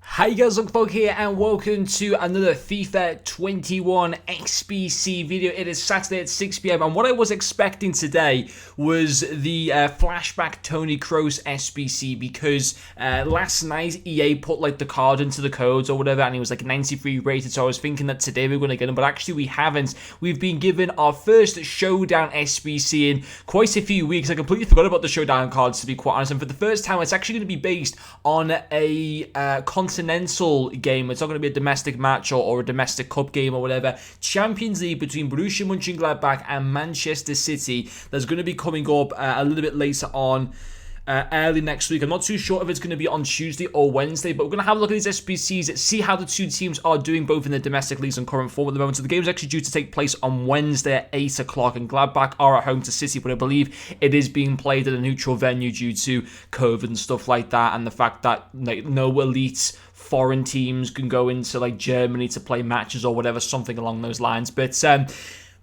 Hi guys, Luke here and welcome to another FIFA 21 Sbc video. It is Saturday at 6 PM and what I was expecting today was the flashback Tony Kroos Sbc because last night EA put like the card into the codes or whatever and he was like 93 rated, so I was thinking that today we're going to get him, but actually we haven't. We've been given our first Showdown Sbc in quite a few weeks. I completely forgot about the Showdown cards, to be quite honest, and for the first time it's actually going to be based on a continental game. It's not going to be a domestic match or a domestic cup game or whatever. Champions League between Borussia Mönchengladbach and Manchester City. There's going to be coming up a little bit later on. Early next week. I'm not too sure if it's going to be on Tuesday or Wednesday, but we're going to have a look at these SBCs, see how the two teams are doing both in the domestic leagues and current form at the moment. So the game is actually due to take place on Wednesday at 8 o'clock, and Gladbach are at home to City, but I believe it is being played at a neutral venue due to COVID and stuff like that, and the fact that like, no elite foreign teams can go into like Germany to play matches or whatever, something along those lines. But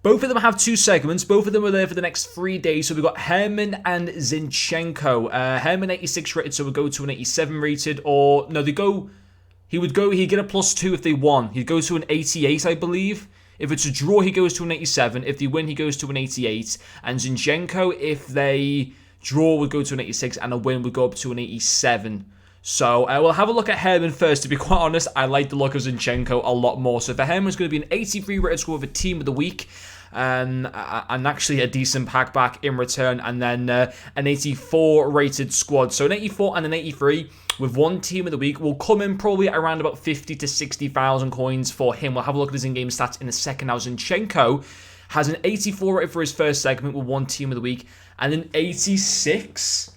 both of them have two segments. Both of them are there for the next 3 days. So we've got Herrmann and Zinchenko. Herrmann 86 rated, so we'll go to an 87 rated. Or no, he'd get a +2 if they won. He'd go to an 88, I believe. If it's a draw, he goes to an 87. If they win, he goes to an 88. And Zinchenko, if they draw, would go to an 86, and a win would go up to an 87. So we'll have a look at Herrmann first. To be quite honest, I like the look of Zinchenko a lot more. So for Herrmann, it's going to be an 83 rated score of a team of the week. And actually a decent pack back in return, and then an 84 rated squad. So an 84 and an 83 with one team of the week will come in probably around about 50 to 60,000 coins for him. We'll have a look at his in-game stats in a second. Now Zinchenko has an 84 rated for his first segment with one team of the week, and an 86.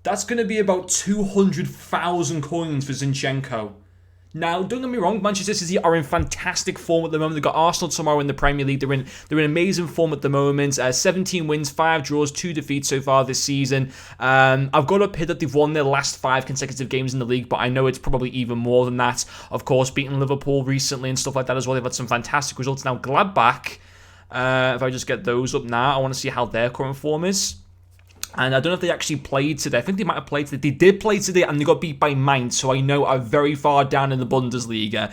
That's going to be about 200,000 coins for Zinchenko. Now, don't get me wrong, Manchester City are in fantastic form at the moment. They've got Arsenal tomorrow in the Premier League. They're in amazing form at the moment. 17 wins, 5 draws, 2 defeats so far this season. I've got up here that they've won their last 5 consecutive games in the league, but I know it's probably even more than that. Of course, beating Liverpool recently and stuff like that as well. They've had some fantastic results. Now, Gladbach, if I just get those up now, I want to see how their current form is. And I don't know if they actually played today. I think they might have played today. They did play today, and they got beat by Mainz, so I know are very far down in the Bundesliga.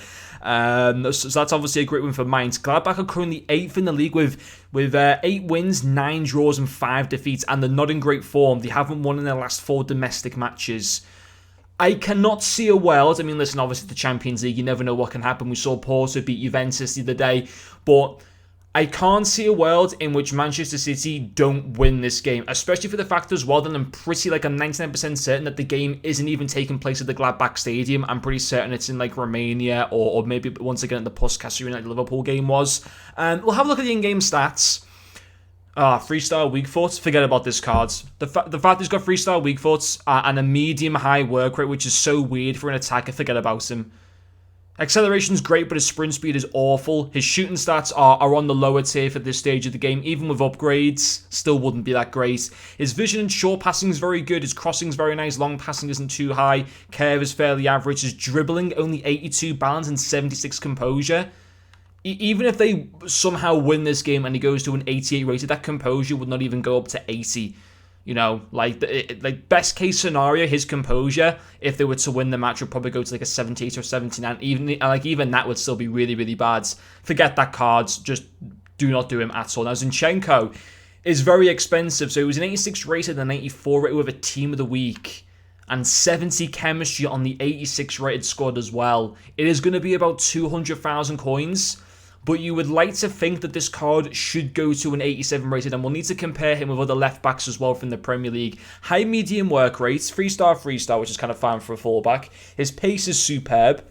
So that's obviously a great win for Mainz. Gladbach are currently 8th in the league with 8 wins, 9 draws, and 5 defeats, and they're not in great form. They haven't won in their last 4 domestic matches. I cannot see a world. I mean, listen, obviously the Champions League, you never know what can happen. We saw Porto beat Juventus the other day, but I can't see a world in which Manchester City don't win this game, especially for the fact as well that I'm 99% certain that the game isn't even taking place at the Gladbach Stadium. I'm pretty certain it's in like Romania or maybe once again at the Puskas Arena like the Liverpool game was. We'll have a look at the in-game stats. 3-star weak foot. Forget about this card. The fact he's got 3-star weak foot and a medium-high work rate, which is so weird for an attacker, forget about him. Acceleration's great, but his sprint speed is awful. His shooting stats are on the lower tier for this stage of the game. Even with upgrades, still wouldn't be that great. His vision and short passing is very good. His crossing is very nice. Long passing isn't too high. Curve is fairly average. His dribbling, only 82 balance and 76 composure. Even if they somehow win this game and he goes to an 88 rated, that composure would not even go up to 80. You know, like best case scenario, his composure, if they were to win the match, would probably go to like a 78 or 79. Even that would still be really, really bad. Forget that card. Just do not do him at all. Now, Zinchenko is very expensive. So he was an 86 rated and an 84 rated with a team of the week. And 70 chemistry on the 86 rated squad as well. It is going to be about 200,000 coins. But you would like to think that this card should go to an 87 rated, and we'll need to compare him with other left backs as well from the Premier League. High medium work rates, 3-star, which is kind of fine for a fullback. His pace is superb.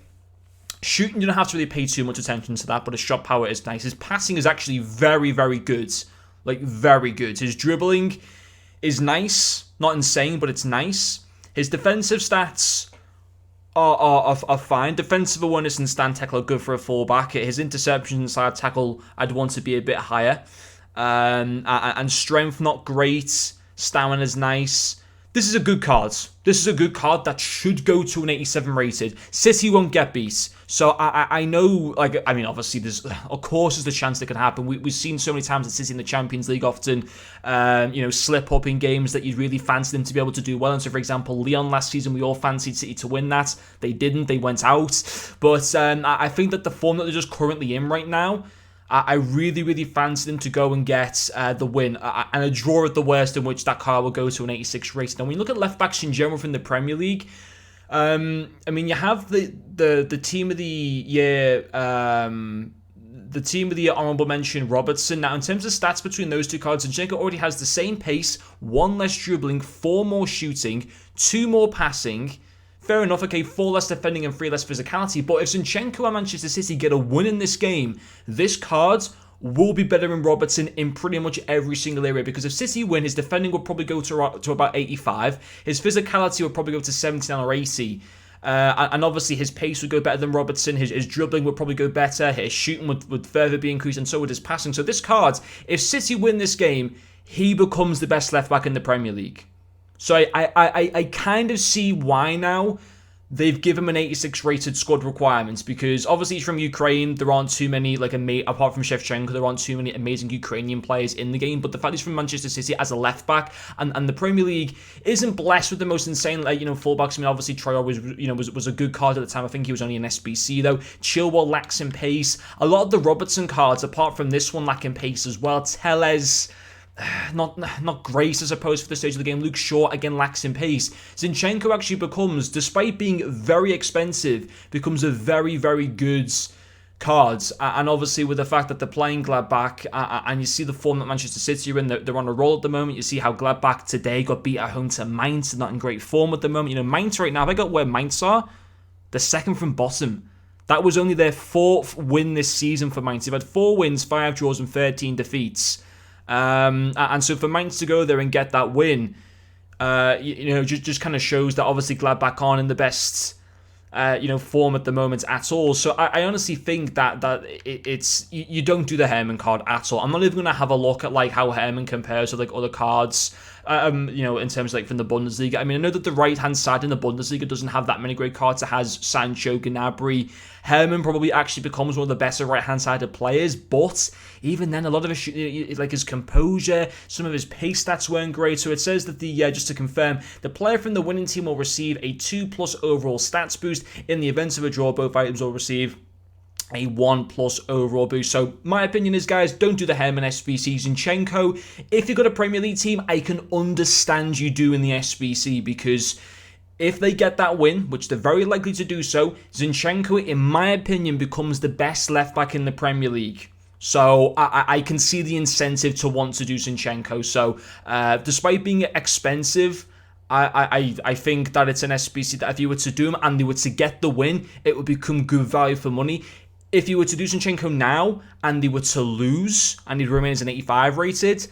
Shooting, you don't have to really pay too much attention to that, but his shot power is nice. His passing is actually very, very good. Like, very good. His dribbling is nice. Not insane, but it's nice. His defensive stats are fine. Defensive awareness and stand tackle are good for a fullback. His interception and side tackle, I'd want to be a bit higher. And strength, not great. Stamina is nice. This is a good card. This is a good card that should go to an 87 rated. City won't get beat. So I know, like, I mean, obviously, of course, there's the chance that can happen. We've seen so many times that City in the Champions League often, slip up in games that you'd really fancy them to be able to do well. And so, for example, Lyon last season, we all fancied City to win that. They didn't. They went out. But I think that the form that they're just currently in right now, I really, really fancy them to go and get the win. And a draw at the worst, in which that card will go to an 86 rating. And when you look at left-backs in general from the Premier League, I mean, you have the team of the year, the team of the year honourable mention, Robertson. Now, in terms of stats between those two cards, Zinchenko already has the same pace, 1 less dribbling, 4 more shooting, 2 more passing. Fair enough, okay, 4 less defending and 3 less physicality, but if Zinchenko and Manchester City get a win in this game, this card will be better than Robertson in pretty much every single area, because if City win, his defending will probably go to about 85, his physicality will probably go to 79 or 80, and obviously his pace would go better than Robertson, his dribbling would probably go better, his shooting would further be increased, and so would his passing. So this card, if City win this game, he becomes the best left-back in the Premier League. So I kind of see why now they've given him an 86 rated squad requirements, because obviously he's from Ukraine. There aren't too many, apart from Shevchenko, there aren't too many amazing Ukrainian players in the game. But the fact he's from Manchester City as a left back, and the Premier League isn't blessed with the most insane, fullbacks. I mean, obviously Traore was a good card at the time. I think he was only an SBC though. Chilwell lacks in pace. A lot of the Robertson cards, apart from this one, lack in pace as well. Tellez, not great, I suppose, for the stage of the game. Luke Shaw, again, lacks in pace. Zinchenko actually becomes, despite being very expensive, becomes a very, very good card. And obviously, with the fact that they're playing Gladbach, and you see the form that Manchester City are in, they're on a roll at the moment. You see how Gladbach today got beat at home to Mainz. They're not in great form at the moment. Mainz right now, have I got where Mainz are? They're second from bottom. That was only their 4th win this season for Mainz. They've had 4 wins, 5 draws, and 13 defeats. And so for Mainz to go there and get that win, just kind of shows that obviously Gladbach aren't in the best, form at the moment at all. So I honestly think that it's you don't do the Herrmann card at all. I'm not even going to have a look at how Herrmann compares to other cards, in terms of from the Bundesliga. I mean, I know that the right-hand side in the Bundesliga doesn't have that many great cards. It has Sancho, Gnabry. Herrmann probably actually becomes one of the better right-hand-sided players, but even then, a lot of his composure, some of his pace stats weren't great. So it says that just to confirm, the player from the winning team will receive a 2+ overall stats boost. In the event of a draw, both items will receive a 1+ overall boost. So my opinion is, guys, don't do the Herrmann SBC. Zinchenko, if you've got a Premier League team, I can understand you doing the SBC, because if they get that win, which they're very likely to do so, Zinchenko, in my opinion, becomes the best left-back in the Premier League. So I can see the incentive to want to do Zinchenko. So despite being expensive, I think that it's an SBC that if you were to do him and they were to get the win, it would become good value for money. If you were to do Zinchenko now and they were to lose and he'd remain as an 85 rated,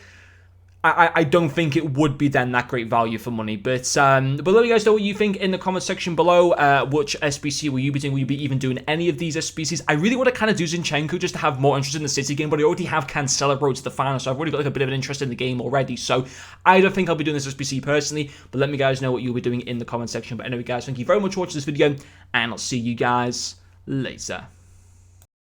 I don't think it would be then that great value for money. But let me guys know what you think in the comment section below. Which SBC will you be doing? Will you be even doing any of these SBCs? I really want to kind of do Zinchenko just to have more interest in the City game, but I already have Cancelo Road to the final, so I've already got a bit of an interest in the game already. So I don't think I'll be doing this SBC personally, but let me guys know what you'll be doing in the comment section. But anyway, guys, thank you very much for watching this video, and I'll see you guys later.